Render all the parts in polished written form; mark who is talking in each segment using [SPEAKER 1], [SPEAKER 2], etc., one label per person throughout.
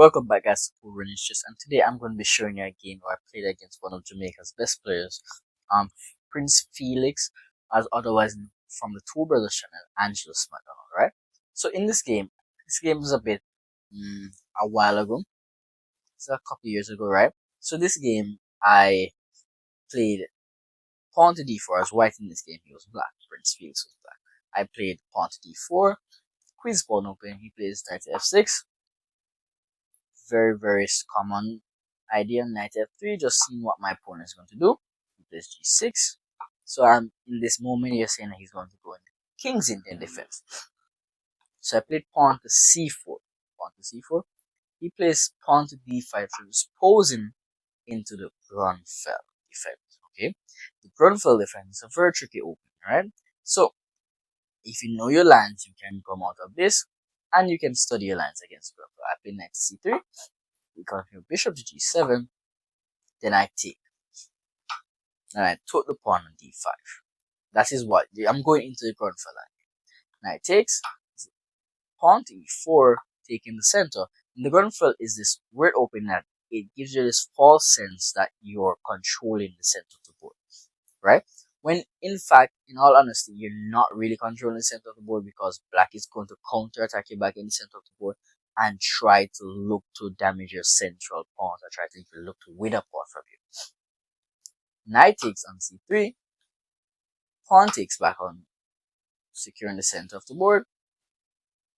[SPEAKER 1] Welcome back guys to Koolrunningschess, and today I'm going to be showing you a game where I played against one of Jamaica's best players, Princefelixiii, as otherwise known from the Two Brothers channel, Angelus McDonald, right? So in this game was a bit a while ago, it's a couple years ago, right? So this game I played pawn to d4. I was white in this game, he was black, Princefelixiii was black. I played pawn to d4, queen's pawn open, he plays knight to f6. Very common idea. Knight f3, just seeing what my opponent is going to do. He plays g6. So in this moment you're saying that he's going to go in King's Indian defense. So I played pawn to c4. Pawn to c4. He plays pawn to d5, so just posing into the Grunfeld defense. Okay, the Grunfeld defense is a very tricky opening, right? So if you know your lines, you can come out of this and you can study your lines against Grunfeld. I play knight to c3. We continue bishop to g7, then I take, and I took the pawn on d5. That is what I'm going into the Grunfeld line. Knight takes, pawn to e4, taking the center. And the Grunfeld is this weird opening that it gives you this false sense that you're controlling the center of the board, right? When in fact, in all honesty, you're not really controlling the center of the board, because black is going to counter attack you back in the center of the board and try to look to damage your central pawn, or try to look to win a pawn from you. Knight takes on c3, pawn takes back on securing the center of the board,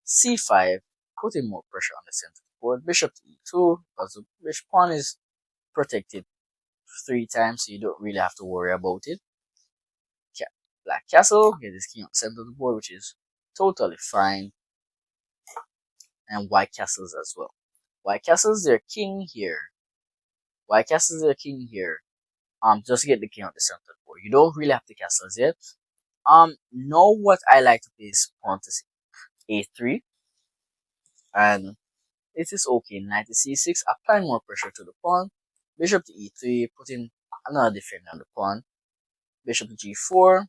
[SPEAKER 1] c5, putting more pressure on the center of the board, bishop to e2, because the pawn is protected 3 times, so you don't really have to worry about it. Black castle, get this king on the center of the board, which is totally fine. And white castles as well. White castles their king here. White castles their king here. Just to get the king on the center of the board. You don't really have the castles yet. Now what I like to play is pawn to a3. And it is okay. Knight to c6, applying more pressure to the pawn. Bishop to e3, putting another defender on the pawn. Bishop to g4,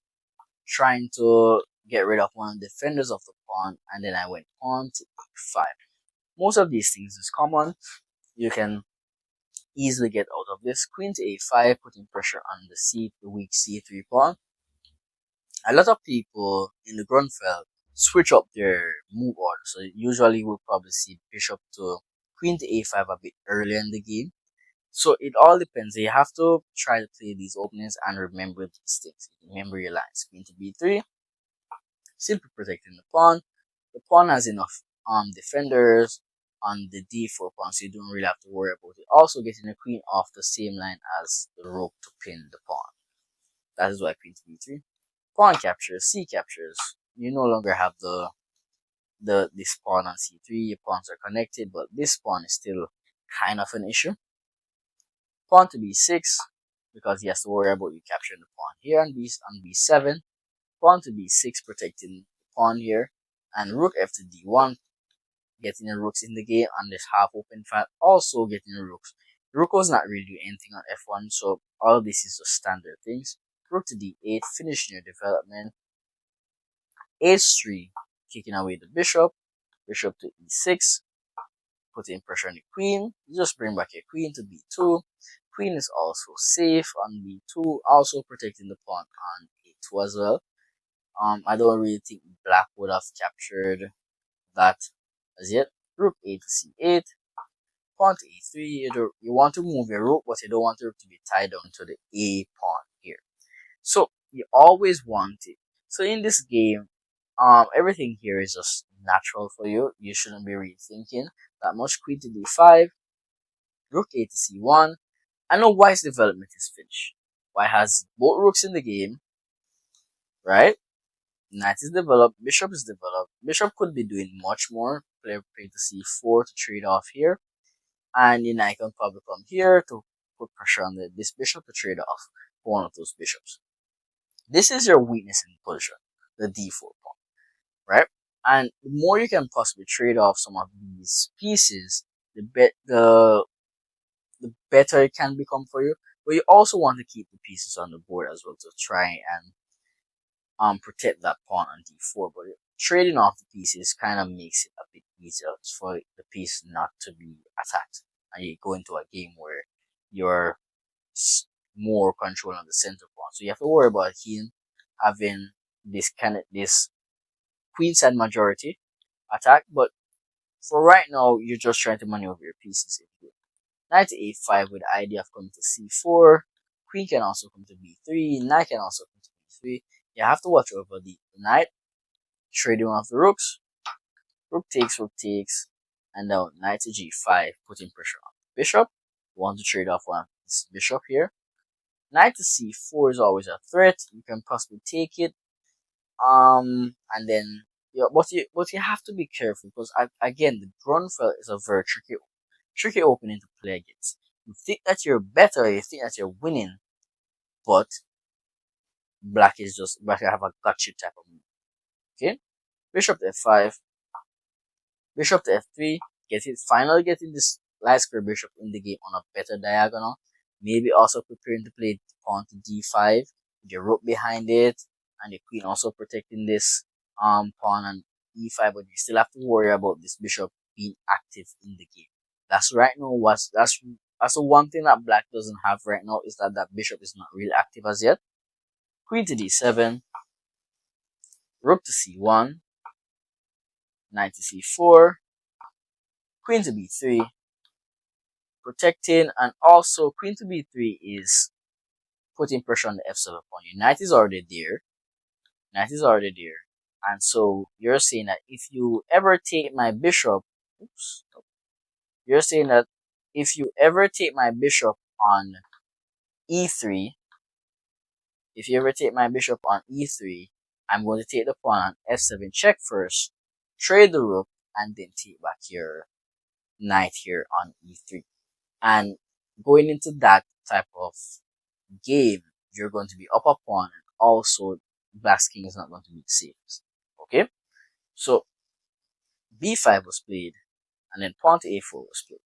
[SPEAKER 1] trying to get rid of one of the defenders of the pawn, and then I went pawn to e5. Most of these things is common. You can easily get out of this. Queen to a5, putting pressure on the weak c3 pawn. A lot of people in the Grunfeld switch up their move order. So usually we'll probably see bishop to queen to a5 a bit earlier in the game. So it all depends. You have to try to play these openings and remember these things. Remember your lines. Queen to b3, simply protecting the pawn. The pawn has enough defenders on the d4 pawn, so you don't really have to worry about it. Also getting the queen off the same line as the rook to pin the pawn. That is why queen to b3. Pawn captures, c captures. You no longer have this pawn on c3. Your pawns are connected, but this pawn is still kind of an issue. Pawn to b6, because he has to worry about you capturing the pawn here on b7. Pawn to b6, protecting the pawn here, and rook f to d1, getting the rooks in the game on this half open file, also getting the rooks. The rook was not really doing anything on f1, so all of this is just standard things. Rook to d8, finishing your development. h3, kicking away the bishop. Bishop to e6, putting pressure on the queen. You just bring back your queen to b2. Queen is also safe on b2, also protecting the pawn on a2 as well. I don't really think black would have captured that as yet. Rook a to c8, pawn to e3. You want to move your rook, but you don't want the rook to be tied down to the a pawn here. So you always want it. So in this game, everything here is just natural for you. You shouldn't be really thinking that much. Queen to d5, rook a to c1. I know white's development is finished. White has both rooks in the game, right? Knight is developed, bishop is developed. Bishop could be doing much more. Play to c4 to trade off here. And the knight can probably come here to put pressure on this bishop to trade off one of those bishops. This is your weakness in position, the d4 pawn, right? And the more you can possibly trade off some of these pieces, the better it can become for you. But you also want to keep the pieces on the board as well to try and protect that pawn on d4. But trading off the pieces kind of makes it a bit easier for the piece not to be attacked, and you go into a game where you're more control on the center pawn. So you have to worry about him having this queen side majority attack, but for right now, you're just trying to maneuver your pieces. Knight to a5 with the idea of coming to c4. Queen can also come to b3. Knight can also come to b3. You have to watch over the knight. Trading off the rooks. Rook takes. And now knight to g5, putting pressure on the bishop. You want to trade off one of this bishop here. Knight to c4 is always a threat. You can possibly take it. And then but you have to be careful because again the Grunfeld is a very tricky opening to play against. You think that you're better, you think that you're winning, but black have a gotcha type of move. Okay, bishop to f5, bishop to f3, finally getting this light square bishop in the game on a better diagonal. Maybe also preparing to play pawn to d5 with your rook behind it, and the queen also protecting this pawn on e5, but you still have to worry about this bishop being active in the game. That's right now that's the one thing that black doesn't have right now, is that bishop is not really active as yet. Queen to d7, rook to c1, knight to c4, queen to b3, protecting, and also queen to b3 is putting pressure on the f7 pawn. Your knight is already there. And so you're saying that if you ever take my bishop, you're saying that if you ever take my bishop on e3, I'm going to take the pawn on f7 check first, trade the rook, and then take back your knight here on e3. And going into that type of game, you're going to be up a pawn, and also black's king is not going to be the safest. Okay, so b5 was played, and then pawn to a4 was played.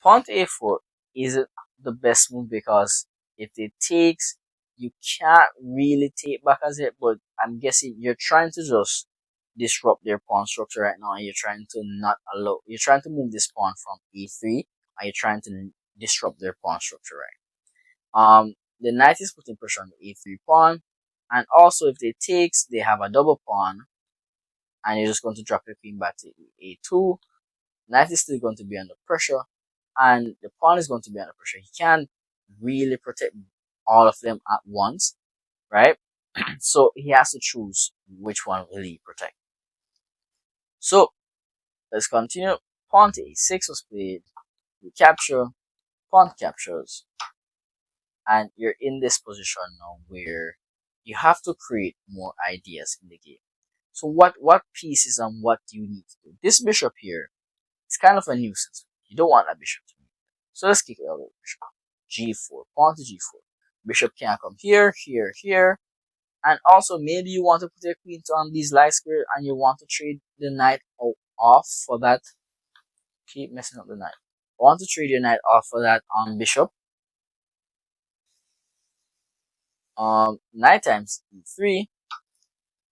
[SPEAKER 1] Pawn to a4 isn't the best move because if it takes, you can't really take back as it, but I'm guessing you're trying to just disrupt their pawn structure right now, and you're trying to move this pawn from e3, and you're trying to disrupt their pawn structure, right? The knight is putting pressure on the a3 pawn, and also if they takes, they have a double pawn, and you're just going to drop your queen back to a2. Knight is still going to be under pressure, and the pawn is going to be under pressure. He can't really protect all of them at once, right? So he has to choose which one will he protect. So let's continue. Pawn to a6 was played. You capture, pawn captures, and you're in this position now where you have to create more ideas in the game. So what pieces and what do you need to do? This bishop here is kind of a nuisance. You don't want that bishop to move. So let's kick it out of the bishop. g4, pawn to g4. Bishop can come here, here. And also maybe you want to put your queen on these light square and you want to trade the knight off for that. Keep messing up the knight. I want to trade your knight off for that bishop. Knight times e3,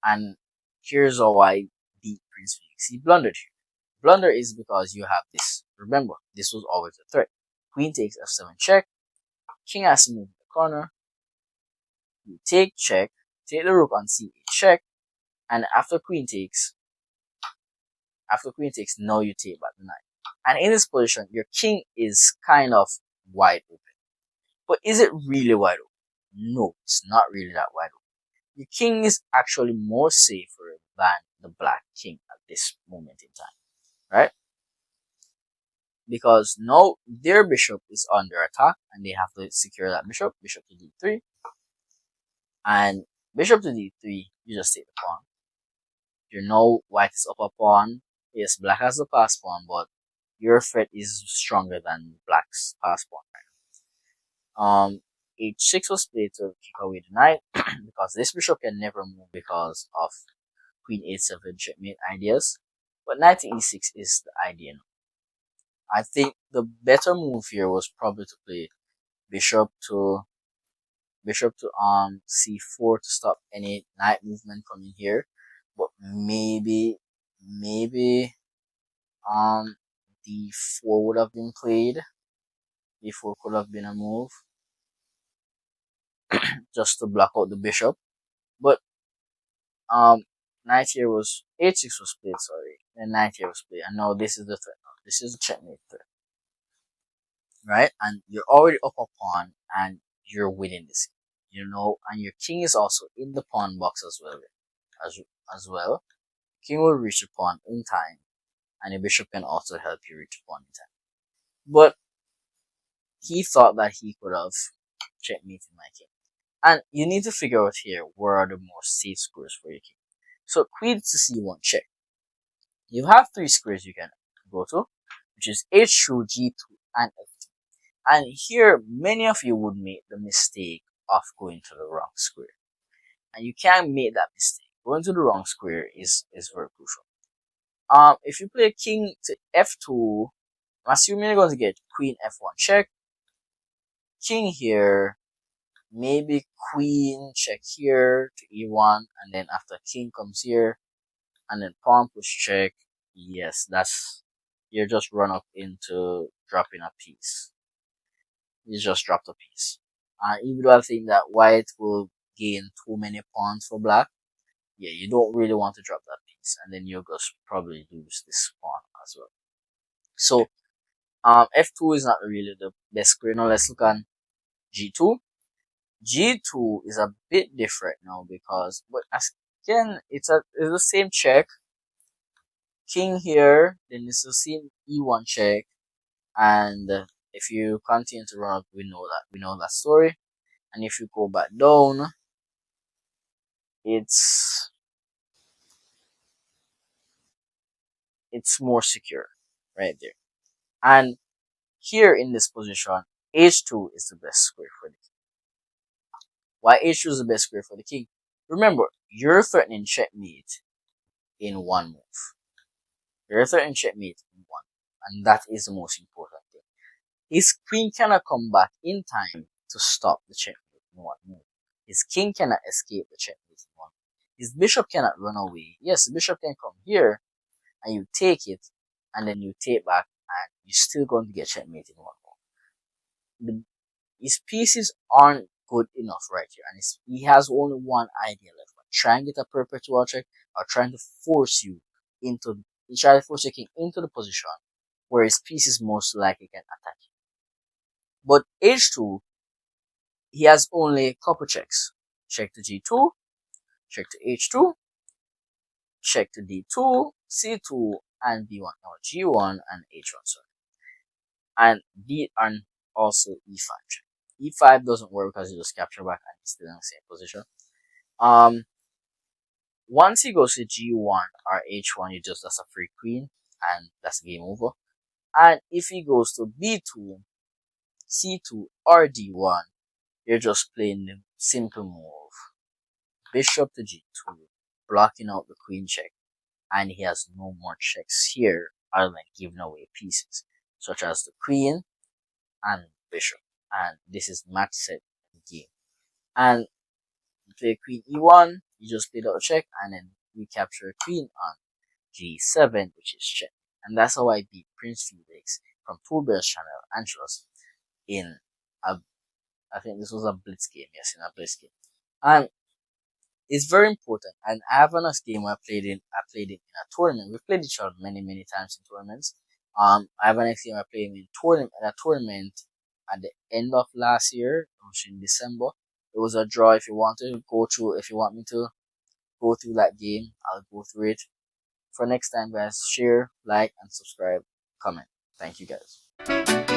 [SPEAKER 1] and here's how I beat Princefelixiii blundered here. Blunder is because you have this. Remember, this was always a threat. Queen takes f7 check. King has to move in the corner. You take check. Take the rook on c8 check. And after queen takes, now you take back the knight. And in this position, your king is kind of wide open. But is it really wide open? No, it's not really that wide open. Your king is actually more safer than the black king at this moment in time, right? Because now their bishop is under attack and they have to secure that bishop to d3. And bishop to d3, you just take the pawn. You know white is up a pawn. Yes, black has the pass pawn, but your threat is stronger than black's pass pawn. H6 was played to kick away the knight because this bishop can never move because of queen h7 checkmate ideas. But knight to e6 is the idea now. I think the better move here was probably to play bishop to c4 to stop any knight movement coming here. But maybe Um, d4 would have been played. D4 could have been a move just to block out the bishop. But knight here was h6 was played. Sorry, and knight here was played, and now this is the threat. Now. This is the checkmate threat, right? And you're already up a pawn, and you're winning this game, and your king is also in the pawn box as well. As as well, king will reach the pawn in time, and the bishop can also help you reach the pawn in time. But he thought that he could have checkmated my king. And you need to figure out here where are the more safe squares for your king. So queen to c1 check. You have three squares you can go to, which is h2, g2, and f2. And here, many of you would make the mistake of going to the wrong square. And you can't make that mistake. Going to the wrong square is very crucial. If you play king to f2, I'm assuming you're going to get queen f1 check, king here, maybe queen check here to e1, and then after king comes here, and then pawn push check. Yes, you're just run up into dropping a piece. You just dropped a piece. Even though I think that white will gain too many pawns for black, yeah, you don't really want to drop that piece, and then you'll just probably lose this pawn as well. So, f2 is not really the best square. Now let's look on g2. G2 is a bit different now because, but again, it's the same check. King here, then it's the same e1 check, and if you continue to run up, we know that story. And if you go back down, it's more secure right there. And here in this position, h2 is the best square for the king. Why h2 is the best square for the king? Remember, you're threatening checkmate in one move. You're threatening checkmate in one, and that is the most important thing. His queen cannot come back in time to stop the checkmate in one move. His king cannot escape the checkmate in one move. His bishop cannot run away. Yes, the bishop can come here, and you take it, and then you take back, and you're still going to get checkmate in one move. His pieces aren't good enough right here, and he has only one idea left: try and get a perpetual check, or trying to force you into, try to force your king into the position where his pieces most likely can attack you. But h2, he has only a couple checks: check to g2, check to h2, check to d2, c2, and b1, or g1 and h1, sorry, and d and also e5 check. E5 doesn't work because you just capture back and he's still in the same position. Once he goes to g1 or h1, that's a free queen, and that's game over. And if he goes to b2, c2, or d1, you're just playing the simple move: bishop to g2, blocking out the queen check, and he has no more checks here other than giving away pieces, such as the queen and bishop. And this is match set in the game. And you play queen e1, you just played out a check, and then we capture a queen on g7, which is check. And that's how I beat Princefelixiii from YouTubers channel, Angelos, in I think this was a blitz game. Yes, in a blitz game. And it's very important. And I have another game where I played it in a tournament. We've played each other many times in tournaments. I have an next game I played in a tournament at the end of last year, which in December. It was a draw. If you want me to go through that game, I'll go through it. For next time, guys, share, like, and subscribe, comment. Thank you, guys.